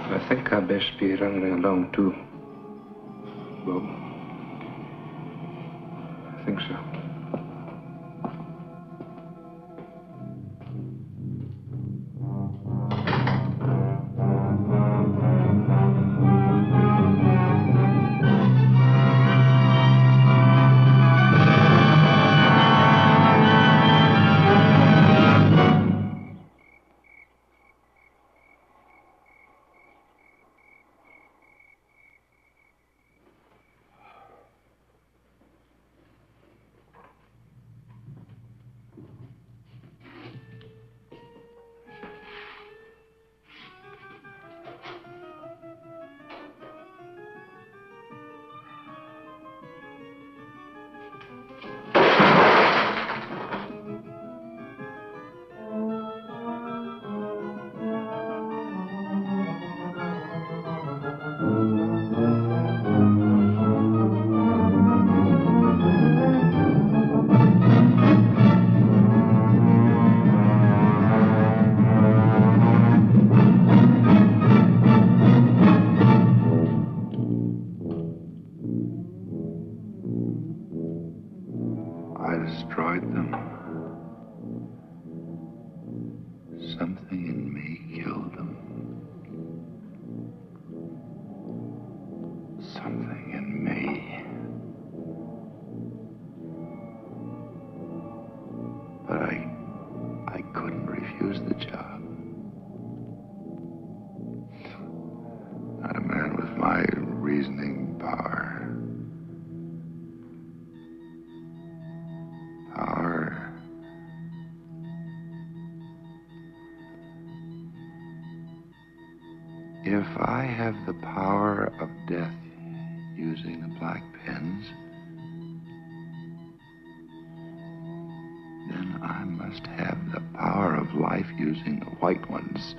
I think I'd best be running along, too. Bob. I think so. If I have the power of death using the black pens, then I must have the power of life using the white ones.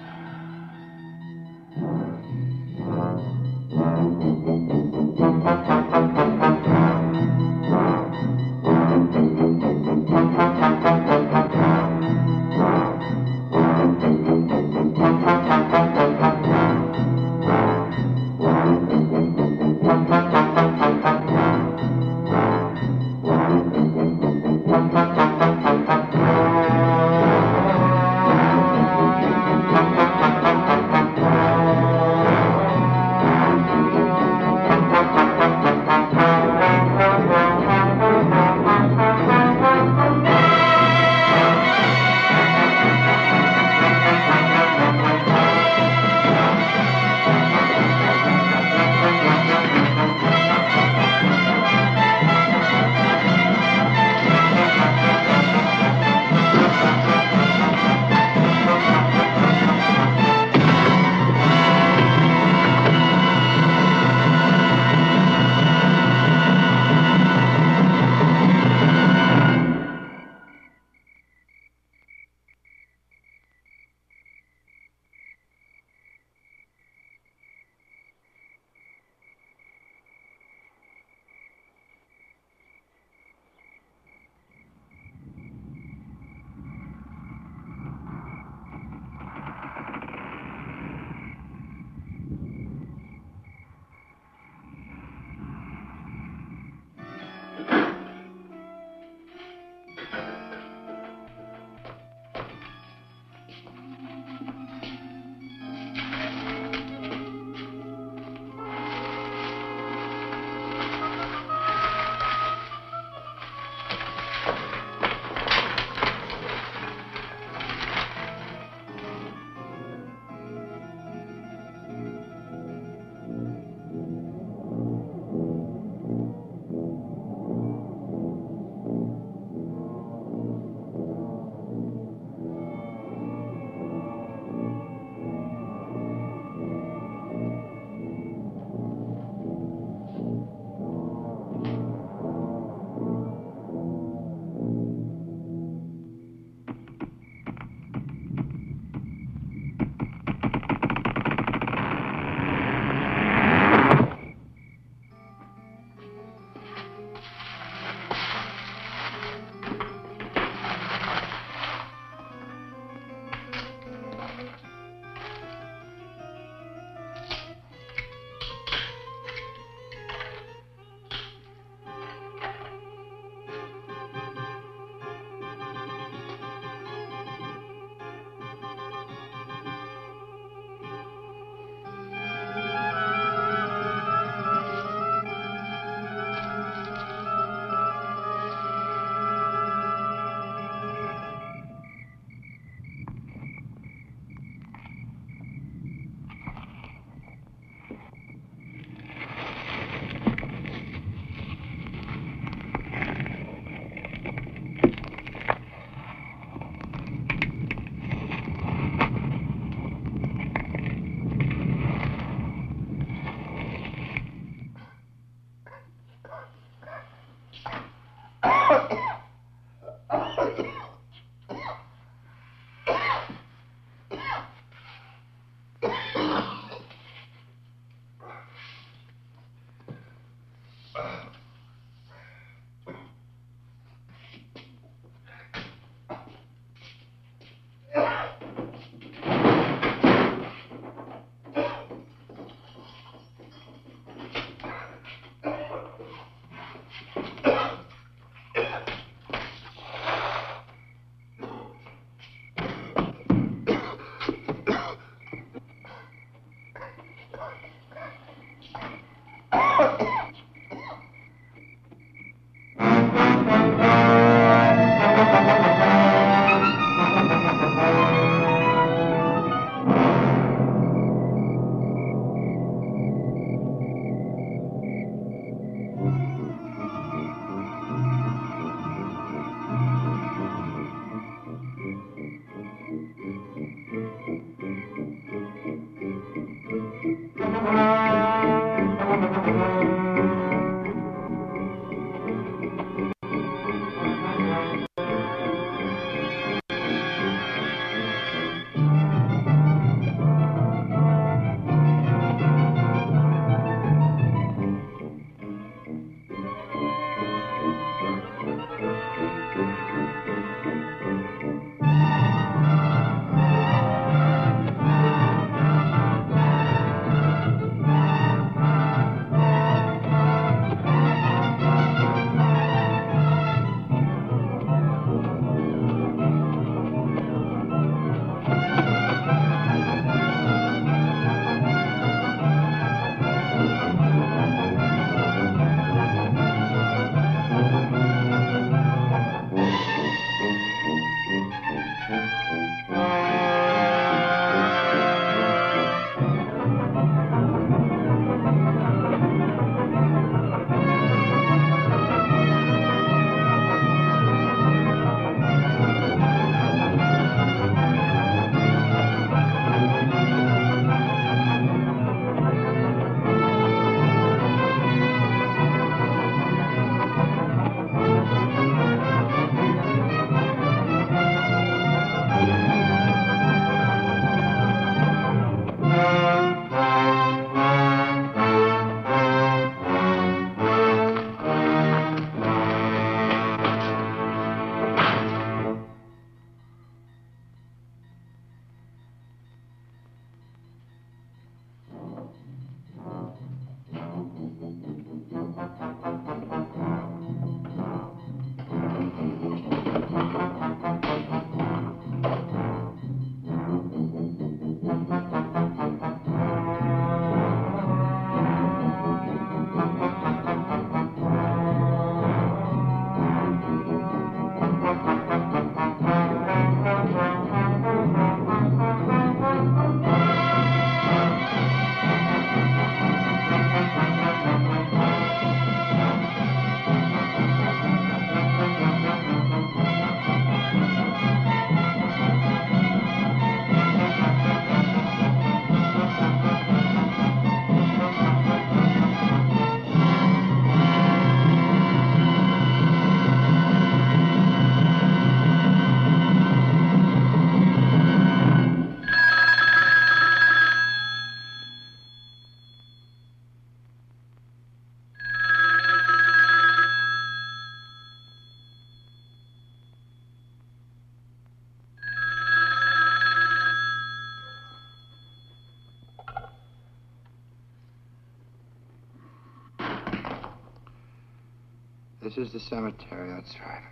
This is the cemetery. That's right.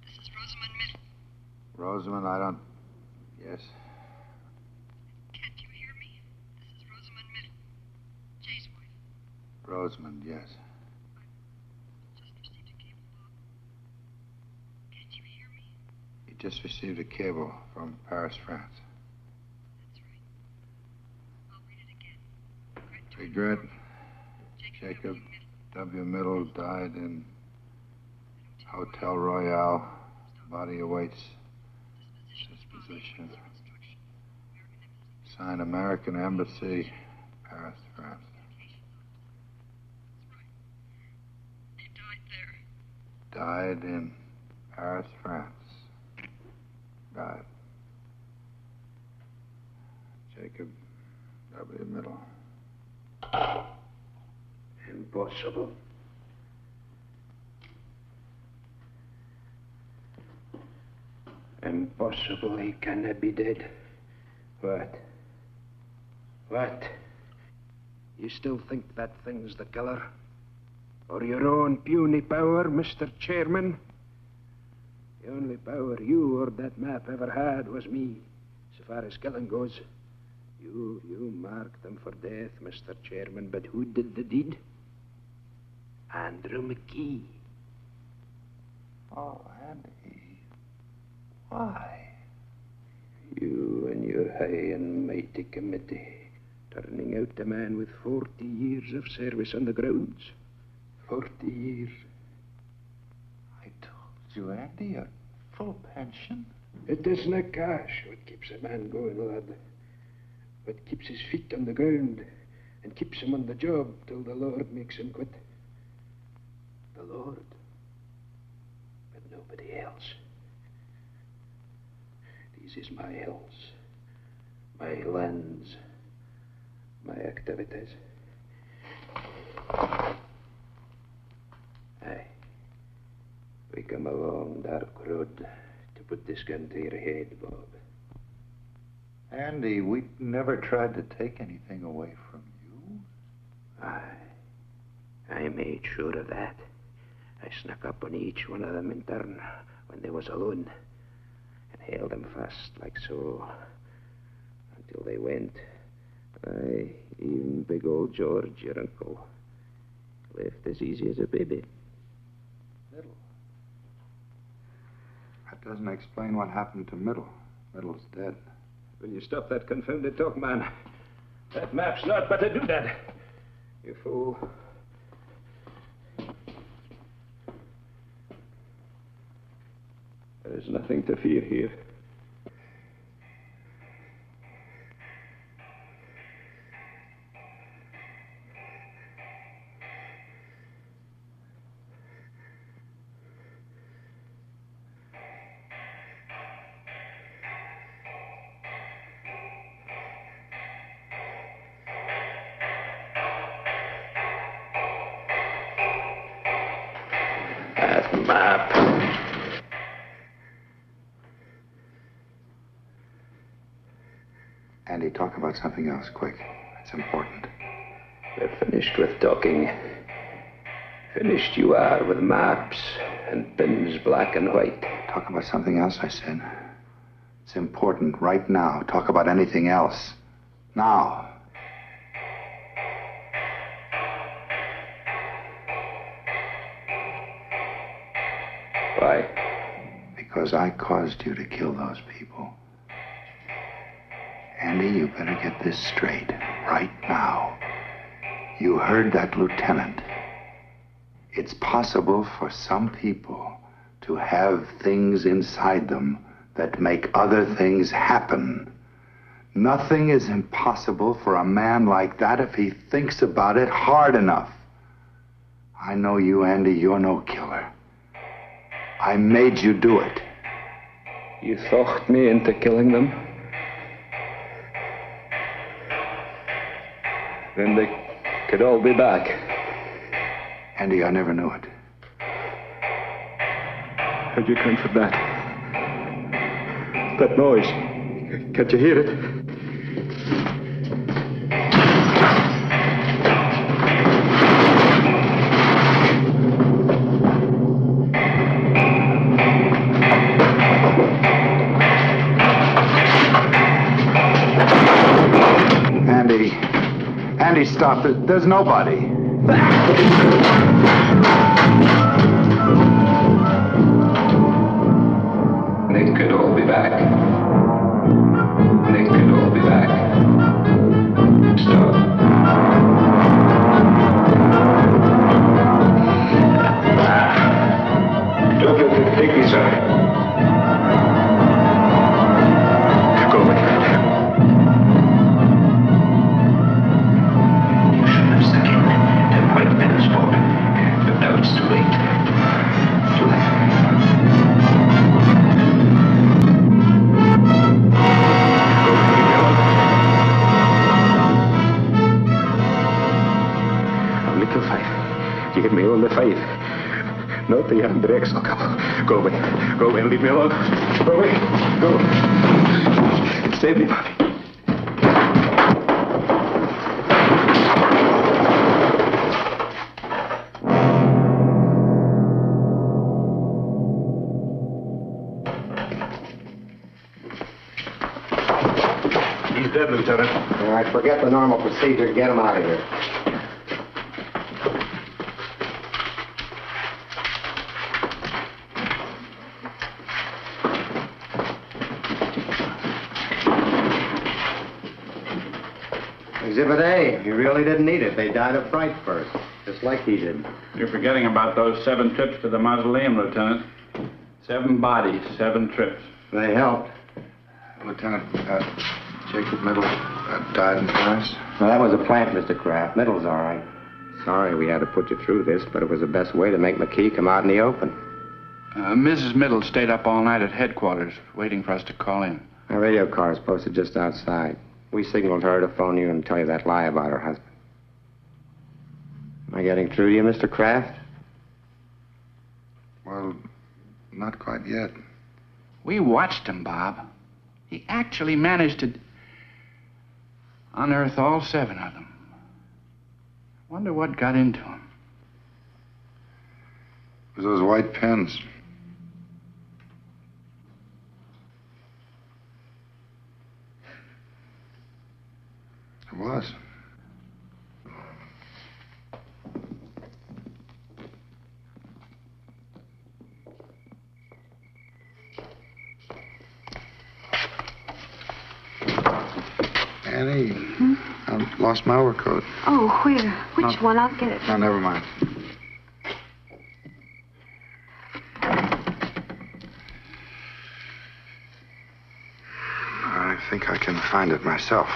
This is Rosamund Middle. Rosamund, I don't... Yes. Can't you hear me? This is Rosamund Middle. Jay's wife. Rosamund, yes. Just received a cable, Bob. Can't you hear me? He just received a cable from Paris, France. That's right. I'll read it again. Regret. Jacob W. Middle died in Hotel Royale. Body awaits disposition. Signed American Embassy, Paris, France. He died there. Died in Paris, France. Died. Jacob W. Middle. Impossible. Impossible. He cannot be dead. What? What? You still think that thing's the killer? Or your own puny power, Mr. Chairman? The only power you or that map ever had was me, so far as killing goes. You marked them for death, Mr. Chairman, but who did the deed? Andrew McGee. Oh, Andy. Why? You and your high and mighty committee, turning out a man with 40 years of service on the grounds. 40 years. I told you, Andy, a full pension. It isn't cash what keeps a man going, lad. What keeps his feet on the ground and keeps him on the job till the Lord makes him quit. The Lord, but nobody else. This is my hills, my lands, my activities. Aye, we come a long, dark road to put this gun to your head, Bob. Andy, we never tried to take anything away from you. I made sure of that. I snuck up on each one of them in turn when they was alone and held them fast like so until they went. Aye, even big old George, your uncle, left as easy as a baby. Middle. That doesn't explain what happened to Middle. Middle's dead. Will you stop that confounded talk, man? That map's not but a doodad. You fool. There is nothing to fear here. That map. Andy, talk about something else, quick. It's important. We're finished with talking. Finished you are with maps and pins black and white. Talk about something else, I said. It's important right now. Talk about anything else. Now. Why? Because I caused you to kill those people. Andy, you better get this straight right now. You heard that lieutenant. It's possible for some people to have things inside them that make other things happen. Nothing is impossible for a man like that if he thinks about it hard enough. I know you, Andy, you're no killer. I made you do it. You talked me into killing them? Then they could all be back. Andy, I never knew it. How'd you come for that? That noise. Can't you hear it? Andy, stop. There's nobody. They could all be back. They could all be back. Stop. Don't let them take me, sir. Go away. You should have stuck in the white men's fort, but now it's too late. Too late. Little five. You get me on the five. Not the Andrex. Go away. Go away and leave me alone. Go away. Go. Save me, Bobby. He's dead, Lieutenant. All right, forget the normal procedure. Get him out of here. Exhibit A. He really didn't need it. They died of fright first, just like he did. You're forgetting about those 7 trips to the mausoleum, Lieutenant. 7 bodies, 7 trips. They helped. Lieutenant, Jacob Middle died in Paris. Well, that was a plant, Mr. Kraft. Middle's all right. Sorry we had to put you through this, but it was the best way to make McKee come out in the open. Mrs. Middle stayed up all night at headquarters, waiting for us to call in. Our radio car is posted just outside. We signaled her to phone you and tell you that lie about her husband. Am I getting through to you, Mr. Kraft? Well, not quite yet. We watched him, Bob. He actually managed to unearth all 7 of them. Wonder what got into him. It was those white pens. It was. Annie, I lost my overcoat. Oh, where? Which one? I'll get it. No, never mind. I think I can find it myself.